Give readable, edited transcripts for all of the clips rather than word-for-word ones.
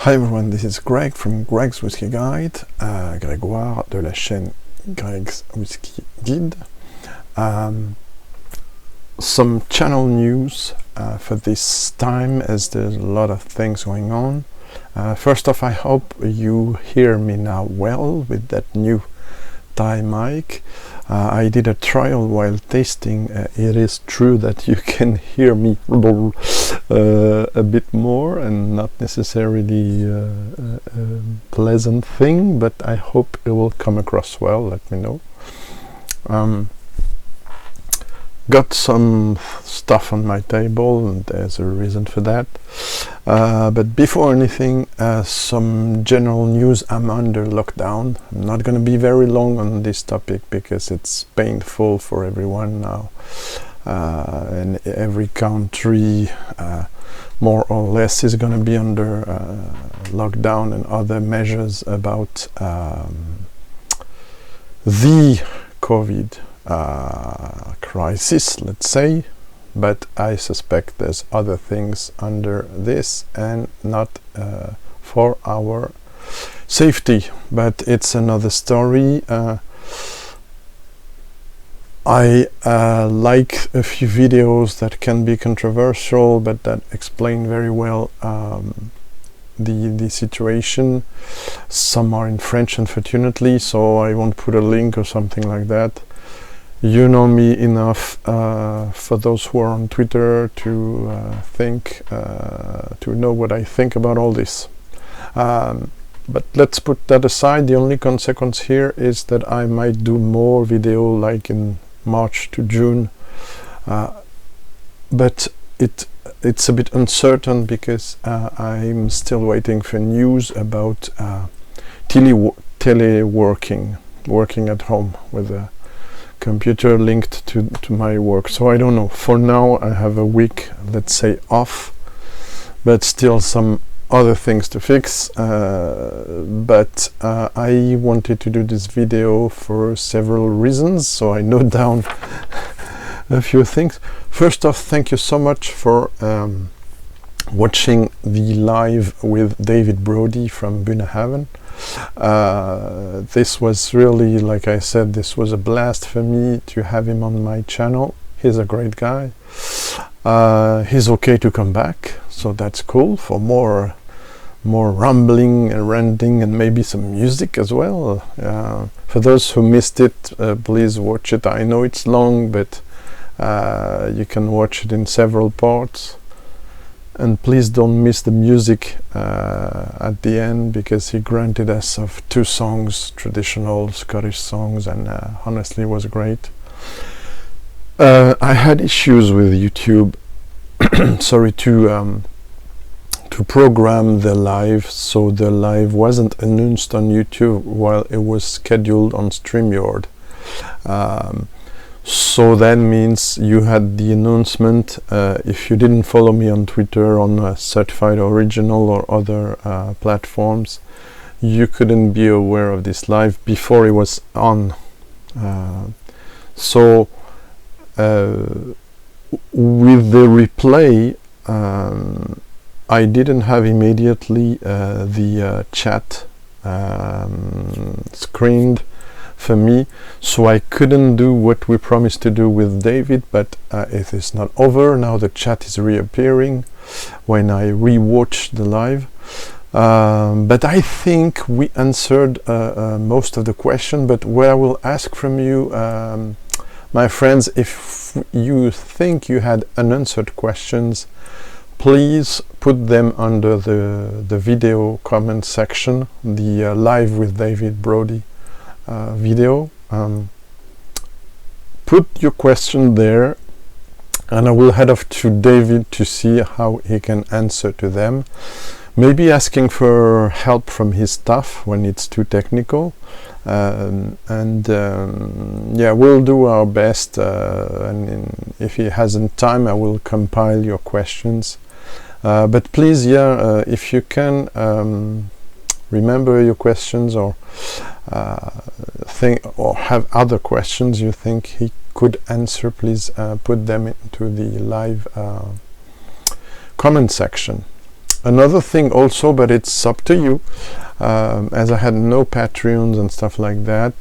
Hi everyone, this is Greg from Greg's Whiskey Guide, Grégoire de la chaîne Greg's Whiskey Guide. Some channel news for this time, as there's a lot of things going on. First off, I hope you hear me now well with that new Thai mic. I did a trial while tasting. It is true that you can hear me a bit more, and not necessarily a pleasant thing, but I hope it will come across well. Let me know. Got some stuff on my table, and there's a reason for that. But before anything, some general news. I'm under lockdown. I'm not going to be very long on this topic because it's painful for everyone now. And every country, more or less, is going to be under lockdown and other measures about the COVID crisis, let's say. But I suspect there's other things under this, and not for our safety, but it's another story. I like a few videos that can be controversial, but that explain very well the situation. Some are in French, unfortunately, so I won't put a link or something like that. You know me enough, for those who are on Twitter, to know what I think about all this. But let's put that aside. The only consequence here is that I might do more video like in March to June, but it's a bit uncertain because I'm still waiting for news about teleworking, working at home with a computer linked to my work. So I don't know. For now I have a week, let's say, off, but still some other things to fix. But I wanted to do this video for several reasons, so I note down a few things. First off, thank you so much for watching the live with David Brodie from Bunnahabhain. This was really, like I said, this was a blast for me to have him on my channel. He's a great guy. He's okay to come back, so that's cool, for more rambling and ranting and maybe some music as well. For those who missed it, please watch it. I know it's long, but you can watch it in several parts. And please don't miss the music at the end, because he granted us of 2 songs, traditional Scottish songs, and honestly was great. I had issues with YouTube sorry, to program the live, so the live wasn't announced on YouTube while it was scheduled on StreamYard. So that means you had the announcement. If you didn't follow me on Twitter, on Certified Original or other platforms, you couldn't be aware of this live before it was on. So with the replay, I didn't have immediately the chat screened for me, so I couldn't do what we promised to do with David. But it is not over now. The chat is reappearing when I rewatch the live. But I think we answered most of the question. But what I will ask from you, my friends, if you think you had unanswered questions, please put them under the video comment section, the live with David Brodie video. Put your question there, and I will head off to David to see how he can answer to them. Maybe asking for help from his staff when it's too technical. Yeah, we'll do our best, and if he hasn't time, I will compile your questions. But please, if you can, remember your questions, or have other questions you think he could answer. Please put them into the live comment section. Another thing also, but it's up to you, as I had no Patreons and stuff like that,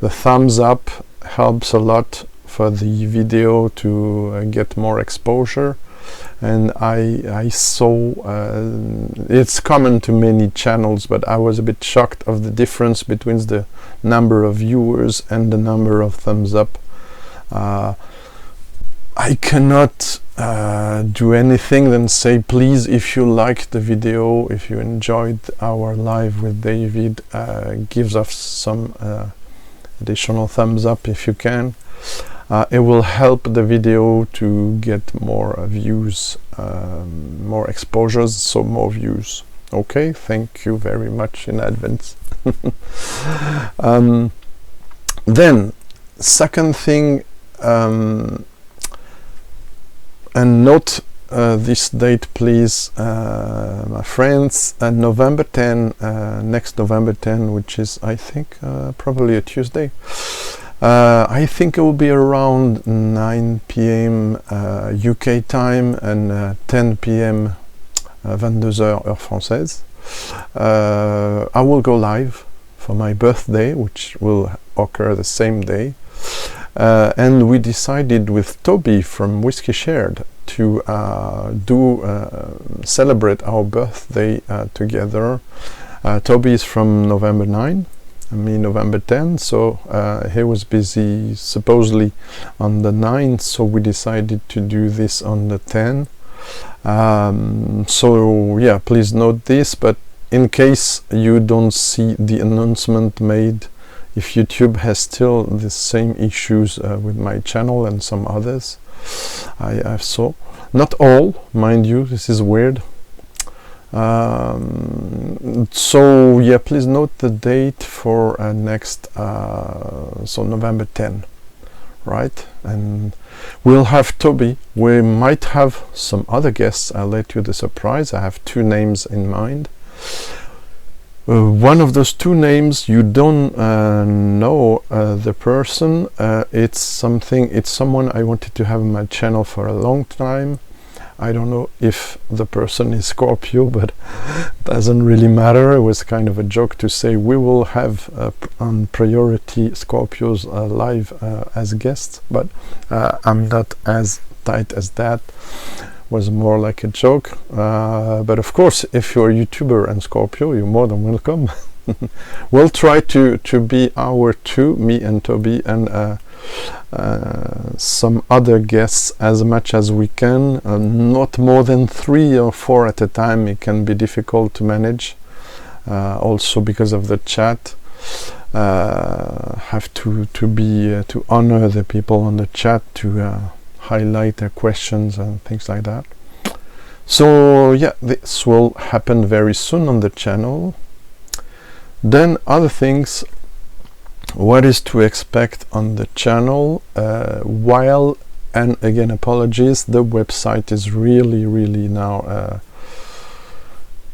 the thumbs up helps a lot for the video to get more exposure. And I saw, it's common to many channels, but I was a bit shocked of the difference between the number of viewers and the number of thumbs up. I cannot do anything than say, please, if you liked the video, if you enjoyed our live with David, give us some additional thumbs up if you can. It will help the video to get more views, more exposures, so more views. Okay, thank you very much in advance. Then, second thing, and note this date, please, my friends, November 10, next November 10, which is, I think, probably a Tuesday. I think it will be around 9 p.m. UK time and 10 p.m. 22h heure française. I will go live for my birthday, which will occur the same day. And we decided with Toby from Whiskey Shared to celebrate our birthday together. Toby is from November 9, me November 10, so he was busy supposedly on the 9th, so we decided to do this on the 10th. So yeah, please note this, but in case you don't see the announcement made, if YouTube has still the same issues with my channel and some others, I saw, not all, mind you, this is weird. So yeah, please note the date for next, so November 10, right? And we'll have Toby. We might have some other guests. I'll let you the surprise. I have 2 names in mind. One of those 2 names, you don't know the person. It's someone I wanted to have on my channel for a long time. I don't know if the person is Scorpio, but doesn't really matter. It was kind of a joke to say we will have on priority Scorpios live as guests, but I'm not as tight as that. Was more like a joke, but of course, if you're a YouTuber and Scorpio, you're more than welcome. We'll try to be our 2, me and Toby, and some other guests as much as we can, not more than 3 or 4 at a time. It can be difficult to manage, also because of the chat. Have to honor the people on the chat, to highlight their questions and things like that. So yeah, this will happen very soon on the channel. Then other things, what is to expect on the channel, while, and again apologies, the website is really now,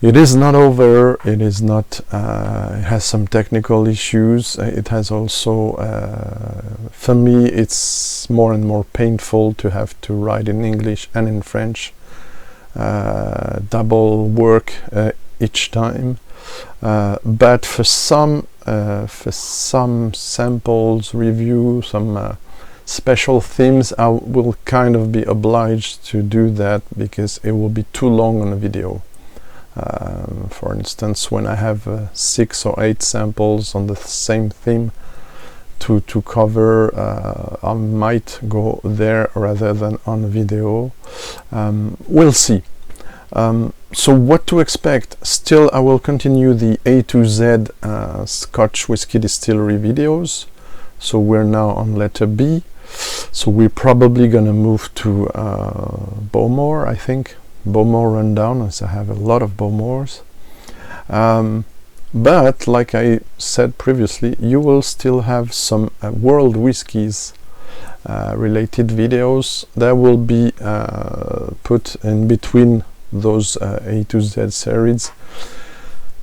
it is not over, it is not, it has some technical issues. It has also, for me, it's more and more painful to have to write in English and in French, double work each time. But for some samples, review, some special themes, I will kind of be obliged to do that because it will be too long on a video. For instance, when I have 6 or 8 samples on the same theme to cover, I might go there rather than on video. We'll see. So what to expect? Still, I will continue the A to Z Scotch Whisky Distillery videos. So we're now on letter B. So we're probably gonna move to Bowmore, I think. Bowmore rundown, as I have a lot of Bowmores. But like I said previously, you will still have some world whiskies related videos that will be put in between those A to Z series.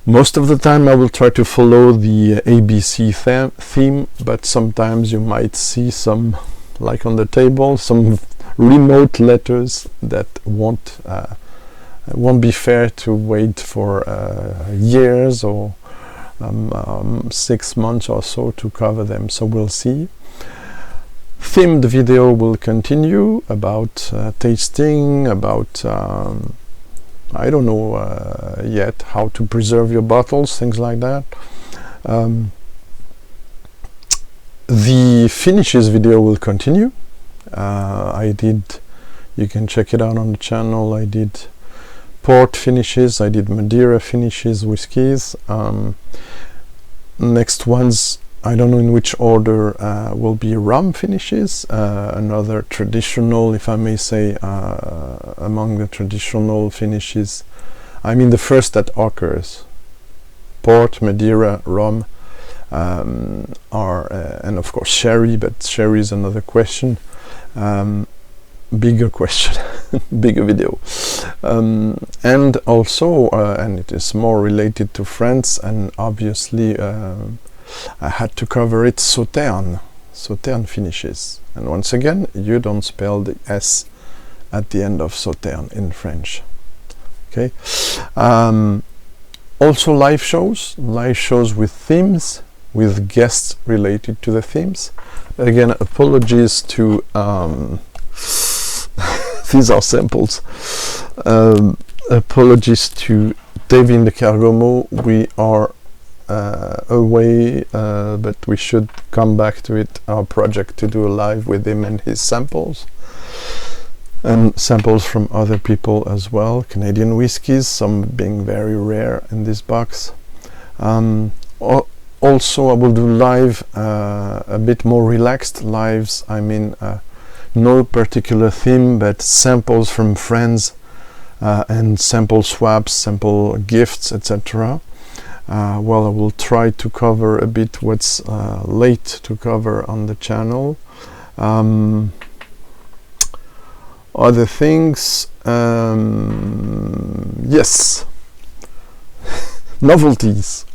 Most of the time I will try to follow the ABC theme, but sometimes you might see some, like on the table, some remote letters that won't it won't be fair to wait for years or 6 months or so to cover them, so we'll see. Themed video will continue about tasting, about I don't know yet how to preserve your bottles, things like that. The finishes video will continue. You can check it out on the channel. I did port finishes, I did Madeira finishes, whiskies. Next ones, I don't know in which order, will be rum finishes, another traditional, if I may say, among the traditional finishes. I mean the first that occurs. Port, Madeira, rum, and of course sherry, but sherry is another question. Bigger question, bigger video. And also, and it is more related to France, and obviously I had to cover it, Sauterne finishes. And once again, you don't spell the S at the end of Sauterne in French. Okay. Also live shows with themes, with guests related to the themes. Again, apologies to these are samples. Apologies to David in the Cargomo. We are away, but we should come back to it, our project, to do a live with him and his samples, and samples from other people as well, Canadian whiskies, some being very rare in this box. Also I will do live, a bit more relaxed lives. I mean no particular theme, but samples from friends, and sample swaps, sample gifts, etc. Well, I will try to cover a bit what's late to cover on the channel. Other things, yes, novelties.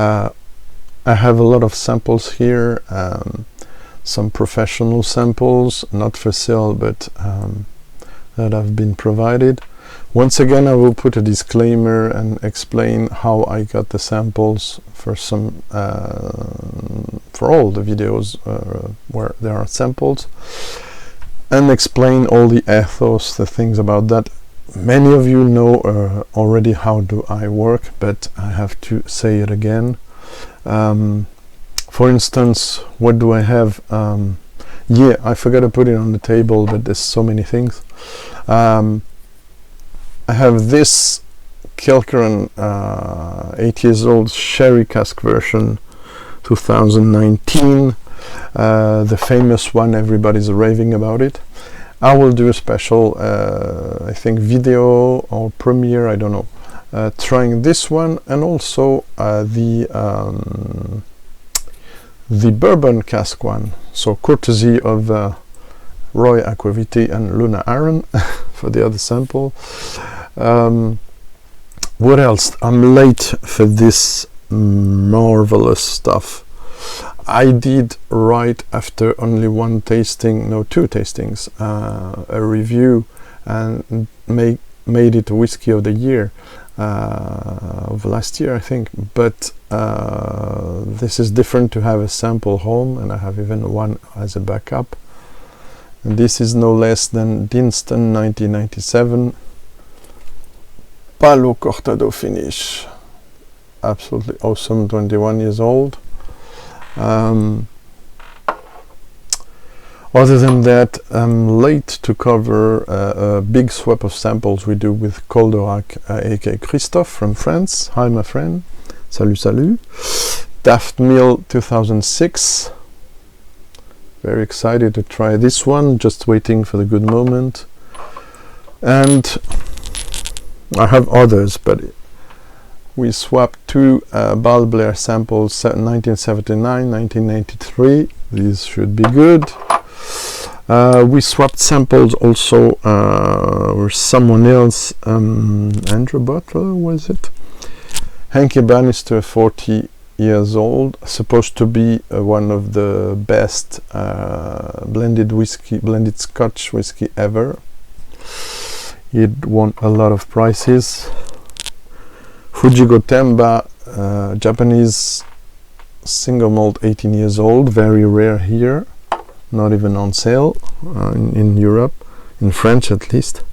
I have a lot of samples here, some professional samples, not for sale, but that have been provided. Once again, I will put a disclaimer and explain how I got the samples for some, for all the videos where there are samples, and explain all the ethos, the things about that. Many of you know already how do I work, but I have to say it again. For instance, what do I have? Yeah, I forgot to put it on the table, but there's so many things. I have this Kilkerran 8 years old sherry cask version 2019, the famous one, everybody's raving about it. I will do a special, I think, video or premiere, I don't know, trying this one, and also the bourbon cask one, so courtesy of Roy Aquaviti and Luna Aaron for the other sample. What else? I'm late for this marvelous stuff. I did right after only one tasting, no, 2 tastings, a review, and made it Whiskey of the Year of last year, I think. But this is different to have a sample home, and I have even one as a backup. And this is no less than Dinston 1997 Palo Cortado finish. Absolutely awesome, 21 years old. Other than that, I'm late to cover a big swap of samples we do with Coldorac, aka Christophe from France. Hi, my friend. Salut, salut. Daft Mill 2006. Very excited to try this one, just waiting for the good moment. And I have others, but we swapped 2 Ball Blair samples, 1979, 1993. These should be good. We swapped samples also with someone else, Andrew Butler, was it? Hanky Bannister, 40 years old, supposed to be one of the best blended Scotch whiskey ever. It won a lot of prizes. Fujigo Temba, Japanese single malt, 18 years old, very rare here, not even on sale in Europe, in French at least.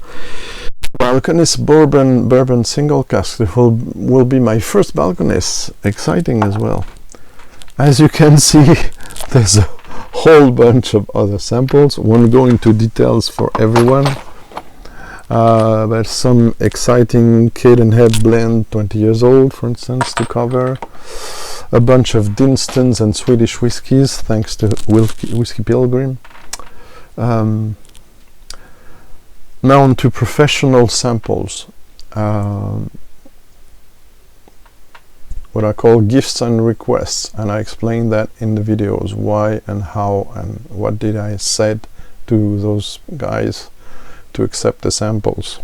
Balcones bourbon single cask. It will be my first Balcones, exciting as well. As you can see, there's a whole bunch of other samples. Won't go into details for everyone. There's some exciting Cadenhead blend, 20 years old, for instance, to cover. A bunch of Dinstons and Swedish whiskies, thanks to Whiskey Pilgrim. Now on to professional samples. What I call gifts and requests, and I explain that in the videos, why and how and what did I said to those guys to accept the samples.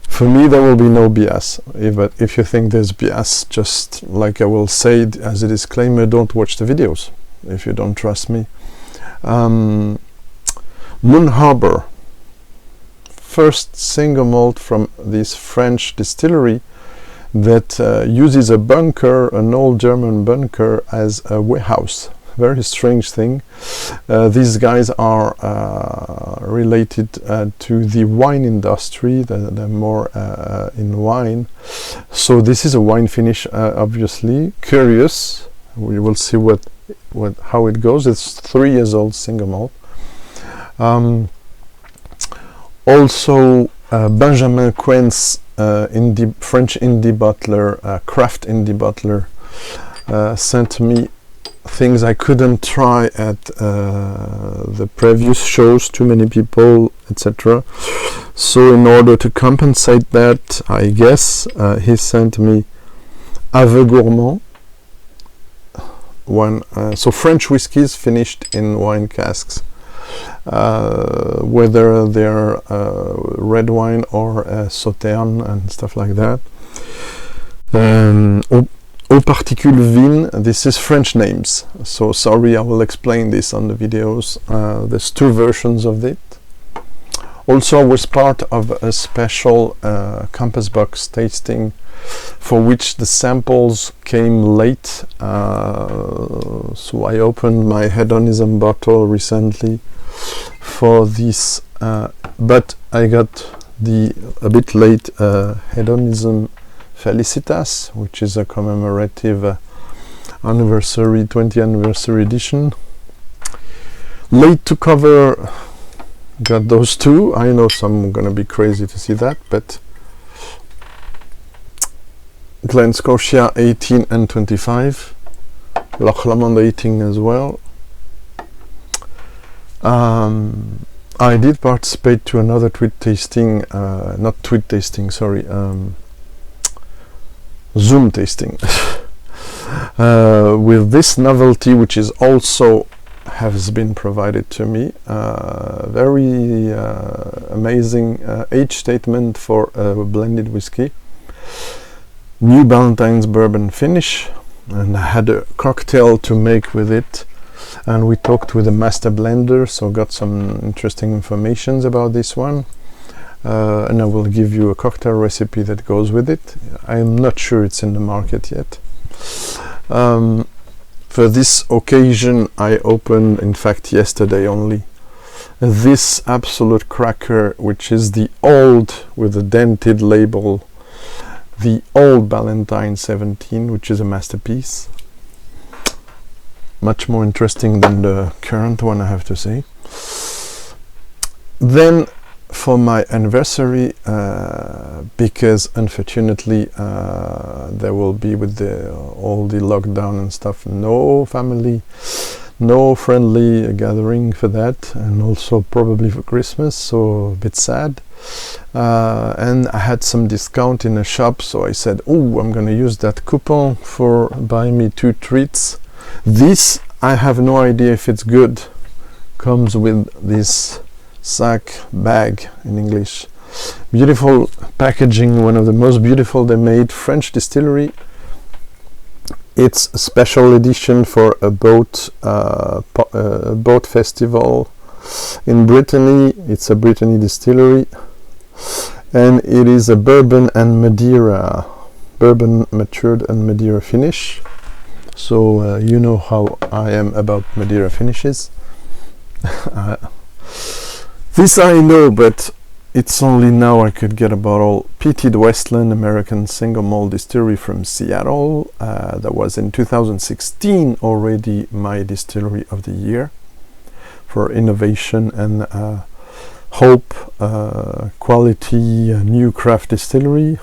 For me, there will be no BS. But if you think there's BS, just like I will say as a disclaimer, don't watch the videos if you don't trust me. Bunnahabhain, first single malt from this French distillery that uses a bunker, an old German bunker, as a warehouse. Very strange thing. These guys are related to the wine industry. They're more in wine. So this is a wine finish, obviously. Curious. We will see how it goes. It's 3 years old single malt. Also, Benjamin Quen's French indie bottler, craft indie bottler, sent me things I couldn't try at the previous shows, too many people, etc. So in order to compensate that, I guess, he sent me Ave Gourmand, so French whiskies finished in wine casks, whether they're red wine or Sauterne and stuff like that. Eau Particule Vin, this is French names, so sorry, I will explain this on the videos. There's 2 versions of it. Also, I was part of a special Compass Box tasting for which the samples came late, so I opened my Hedonism bottle recently for this, but I got a bit late Hedonism Felicitas, which is a commemorative anniversary, 20th anniversary edition. Late to cover, got those 2. I know some are gonna be crazy to see that, but Glen Scotia 18 and 25, Loch Lomond 18 as well. I did participate to another Zoom tasting with this novelty, which is also has been provided to me. Very amazing age statement for a blended whiskey. New Ballantines bourbon finish, and I had a cocktail to make with it, and we talked with a master blender, so got some interesting informations about this one. And I will give you a cocktail recipe that goes with it. I'm not sure it's in the market yet. For this occasion, I opened, in fact yesterday only, this absolute cracker, which is the old, with a dented label, the old Ballantine 17, which is a masterpiece. Much more interesting than the current one, I have to say. Then for my anniversary, because unfortunately there will be, with all the lockdown and stuff, no family, no friendly gathering for that, and also probably for Christmas, so a bit sad. And I had some discount in a shop, so I said, oh, I'm gonna use that coupon for buy me 2 treats. This, I have no idea if it's good, comes with this sack bag in English. Beautiful packaging, one of the most beautiful they made. French distillery. It's a special edition for a boat festival in Brittany. It's a Brittany distillery, and it is a bourbon and Madeira, bourbon matured and Madeira finish. So you know how I am about Madeira finishes. This I know, but it's only now I could get a bottle. Peated Westland American single malt distillery from Seattle. That was in 2016 already my distillery of the year for innovation and hope, quality, new craft distillery.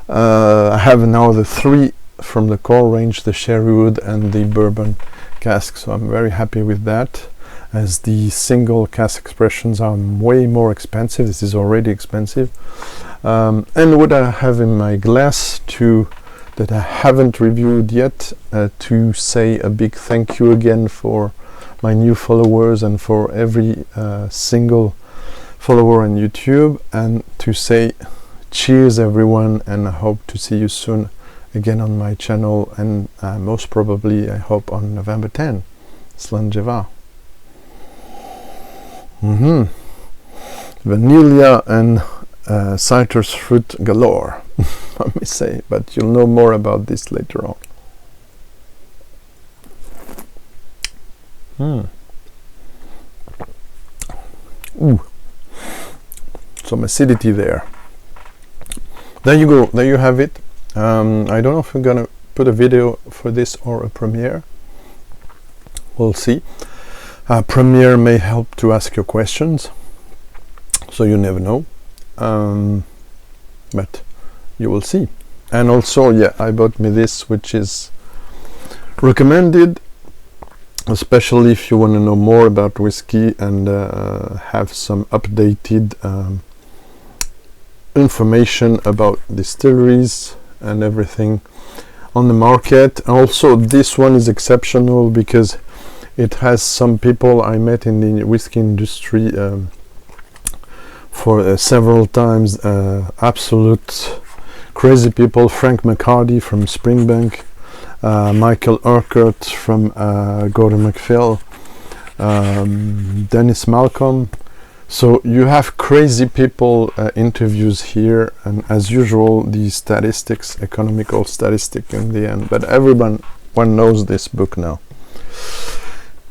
I have now the 3 from the core range, the Sherrywood and the bourbon cask, so I'm very happy with that, as the single cask expressions are way more expensive. This is already expensive. And what I have in my glass that I haven't reviewed yet, to say a big thank you again for my new followers and for every single follower on YouTube, and to say cheers everyone, and I hope to see you soon again on my channel, and most probably I hope on November 10. Slanjeva. Vanilla and citrus fruit galore, let me say, but you'll know more about this later on. Ooh, some acidity there. There you go, there you have it. I don't know if I'm gonna put a video for this or a premiere. We'll see. Premiere may help to ask your questions, so you never know. But you will see. And also, yeah, I bought me this, which is recommended, especially if you want to know more about whiskey and have some updated information about distilleries and everything on the market. Also, this one is exceptional because it has some people I met in the whiskey industry for several times, absolute crazy people. Frank McCarty from Springbank, Michael Urquhart from Gordon MacPhail, Dennis Malcolm. So you have crazy people interviews here, and as usual the statistics, economical statistic in the end, but everyone knows this book now.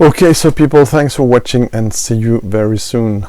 Okay, so people, thanks for watching and see you very soon.